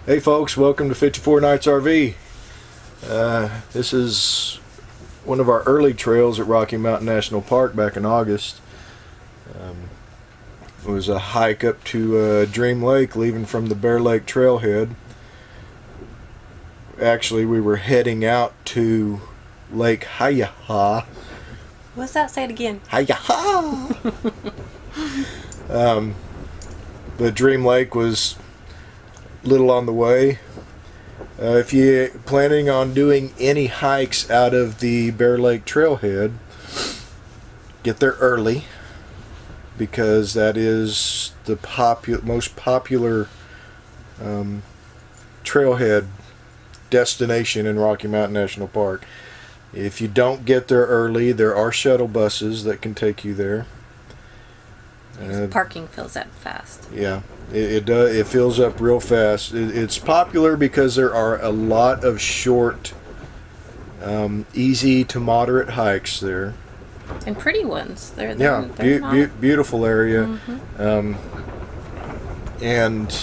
Hey folks, welcome to 54 Nights RV. This is one of our early trails at Rocky Mountain National Park back in August. It was a hike up to Dream Lake, leaving from the Bear Lake Trailhead. Actually, we were heading out to Lake Haiyaha. What's that? Say it again. Haiyaha! But Dream Lake was little on the way. If you're planning on doing any hikes out of the Bear Lake Trailhead, get there early, because that is the most popular trailhead destination in Rocky Mountain National Park. If you don't get there early, there are shuttle buses that can take you there. Parking fills up fast. Yeah, it does. It fills up real fast. It's popular because there are a lot of short, easy to moderate hikes there. And pretty ones. They're Beautiful area. Mm-hmm. And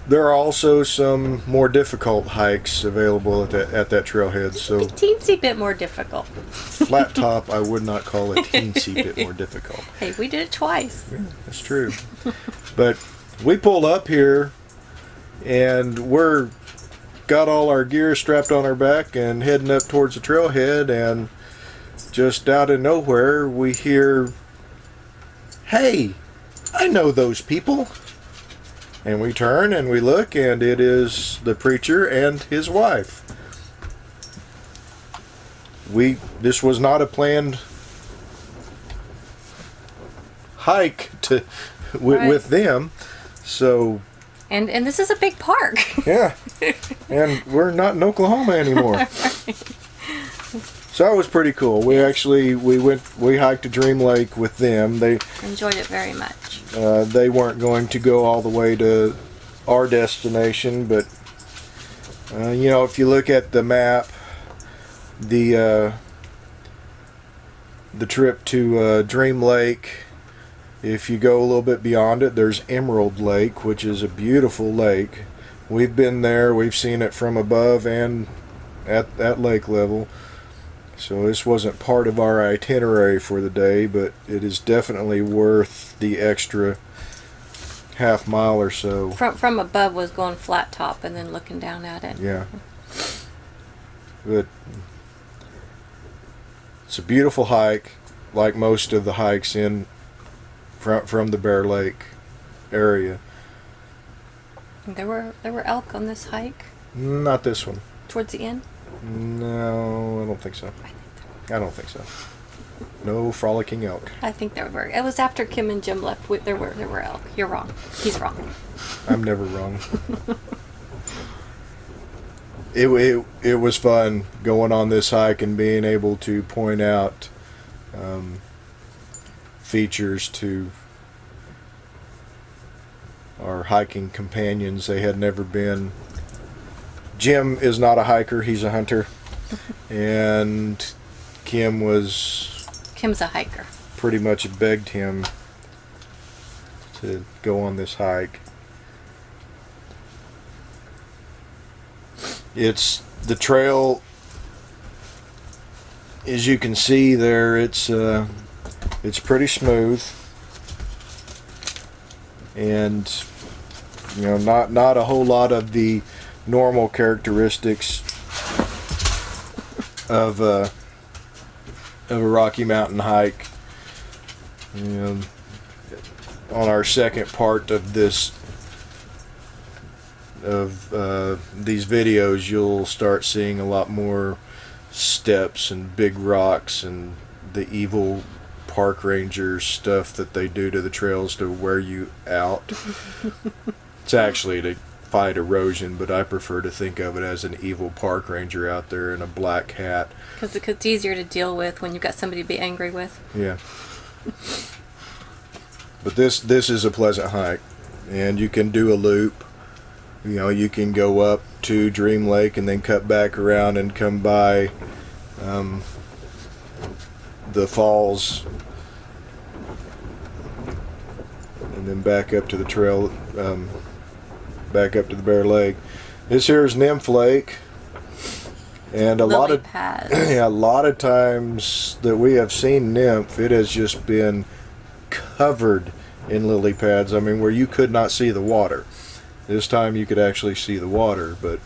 there are also some more difficult hikes available at that trailhead. Just So a teensy bit more difficult. flat top, I would not call it teensy bit more difficult. Hey, we did it twice. Yeah, that's true. But we pulled up here, and we're got all our gear strapped on our back and heading up towards the trailhead, and just out of nowhere we hear, "Hey, I know those people." And we turn and we look, and it is the preacher and his wife. This was not a planned hike with them, so. And this is a big park. Yeah, and we're not in Oklahoma anymore. Right. So that was pretty cool. We hiked to Dream Lake with them. They Enjoyed it very much. They weren't going to go all the way to our destination, but if you look at the map, the trip to Dream Lake, if you go a little bit beyond it, there's Emerald Lake, which is a beautiful lake. We've been there. We've seen it from above and at lake level. So this wasn't part of our itinerary for the day, but it is definitely worth the extra half mile or so. From above was going flat top and then looking down at it. Yeah. But it's a beautiful hike, like most of the hikes from the Bear Lake area. There were elk on this hike? Not this one. Towards the end? No, I don't think so. I don't think so. No frolicking elk. I think there were. It was after Kim and Jim left. There were elk. You're wrong. He's wrong. I'm never wrong. It was fun going on this hike and being able to point out features to our hiking companions. They had never been. Jim is not a hiker, he's a hunter. And Kim's a hiker. Pretty much begged him to go on this hike. It's the trail, as you can see there, it's pretty smooth. And not a whole lot of the normal characteristics of a Rocky Mountain hike. On our second part of these videos, you'll start seeing a lot more steps and big rocks and the evil park ranger stuff that they do to the trails to wear you out. It's actually to fight erosion, but I prefer to think of it as an evil park ranger out there in a black hat. Because it's easier to deal with when you've got somebody to be angry with. Yeah. But this is a pleasant hike, and you can do a loop. You can go up to Dream Lake and then cut back around and come by the falls, and then back up to the trail back up to the Bear Lake. This here is Nymph Lake, and a lot of pads. a lot of times that we have seen nymph, it has just been covered in lily pads. I mean, where you could not see the water. This time you could actually see the water, but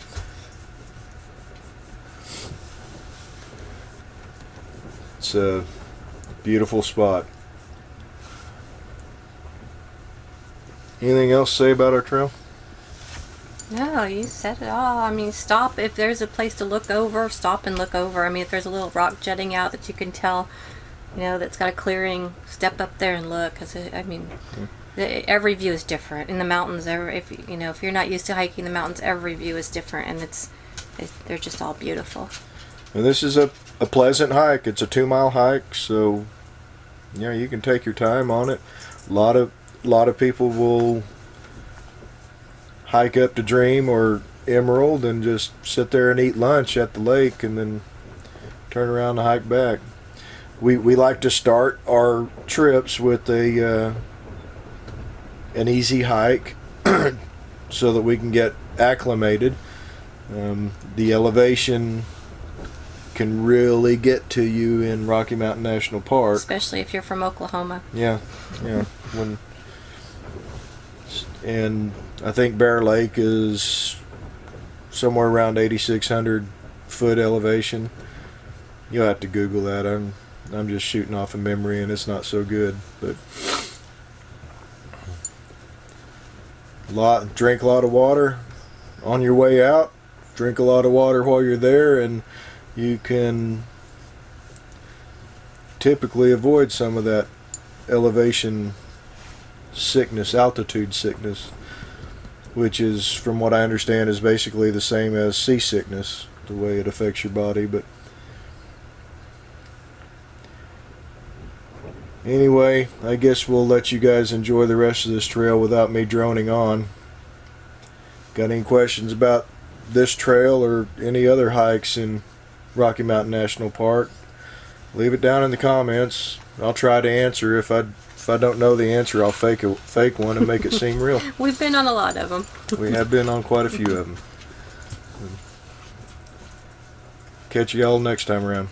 it's a beautiful spot. Anything else to say about our trail? No, you said it all. I mean, stop. If there's a place to look over, stop and look over. I mean, if there's a little rock jutting out that you can tell, that's got a clearing, step up there and look. Because, every view is different. In the mountains, if you're not used to hiking the mountains, every view is different. And they're just all beautiful. And this is a pleasant hike. It's a 2-mile hike, so you can take your time on it. A lot of people will hike up to Dream or Emerald and just sit there and eat lunch at the lake and then turn around and hike back. We like to start our trips with an easy hike so that we can get acclimated. The elevation can really get to you in Rocky Mountain National Park, especially if you're from Oklahoma. Yeah. And I think Bear Lake is somewhere around 8,600 foot elevation. You'll have to Google that. I'm just shooting off of memory, and it's not so good. But drink a lot of water on your way out. Drink a lot of water while you're there, and you can typically avoid some of that elevation sickness, altitude sickness, which is, from what I understand, is basically the same as seasickness, the way it affects your body. But anyway, I guess we'll let you guys enjoy the rest of this trail without me droning on. Got any questions about this trail or any other hikes in Rocky Mountain National Park? Leave it down in the comments. I'll try to answer. If I don't know the answer, I'll fake one and make it seem real. We've been on a lot of them. We have been on quite a few of them. Catch you all next time around.